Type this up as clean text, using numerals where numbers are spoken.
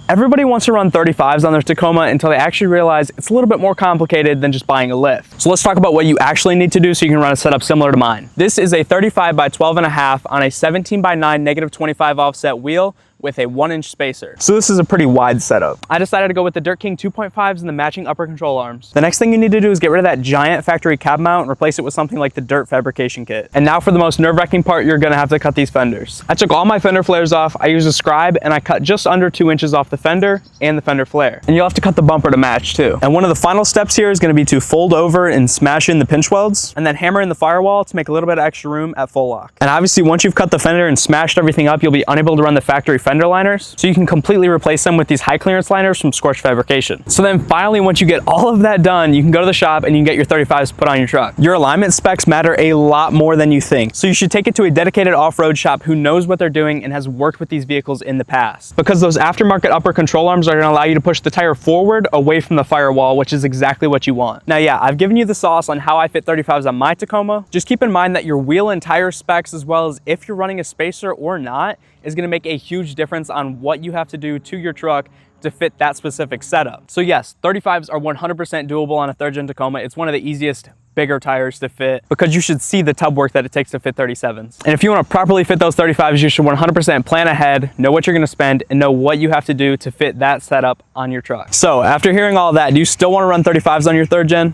Everybody wants to run 35s on their Tacoma until they actually realize it's a little bit more complicated than just buying a lift. So let's talk about what you actually need to do so you can run a setup similar to mine. This is a 35 by 12.5 on a 17 by 9 -25 offset wheel with a 1-inch spacer. So this is a pretty wide setup. I decided to go with the Dirt King 2.5s and the matching upper control arms. The next thing you need to do is get rid of that giant factory cab mount and replace it with something like the Dirt fabrication kit. And now for the most nerve-wracking part, you're gonna have to cut these fenders. I took all my fender flares off, I used a scribe, and I cut just under 2 inches off the fender and the fender flare. And you'll have to cut the bumper to match too. And one of the final steps here is gonna be to fold over and smash in the pinch welds, and then hammer in the firewall to make a little bit of extra room at full lock. And obviously once you've cut the fender and smashed everything up, you'll be unable to run the factory fender liners, so you can completely replace them with these high clearance liners from Scorch Fabrication. So then finally, once you get all of that done, you can go to the shop and you can get your 35s put on your truck. Your alignment specs matter a lot more than you think, so you should take it to a dedicated off-road shop who knows what they're doing and has worked with these vehicles in the past. Because those aftermarket upper control arms are gonna allow you to push the tire forward away from the firewall, which is exactly what you want. Now yeah, I've given you the sauce on how I fit 35s on my Tacoma. Just keep in mind that your wheel and tire specs, as well as if you're running a spacer or not, is gonna make a huge difference on what you have to do to your truck to fit that specific setup. So yes, 35s are 100% doable on a 3rd gen Tacoma. It's one of the easiest bigger tires to fit because you should see the tub work that it takes to fit 37s. And if you want to properly fit those 35s, you should 100% plan ahead, know what you're going to spend, and know what you have to do to fit that setup on your truck. So after hearing all that, do you still want to run 35s on your 3rd gen?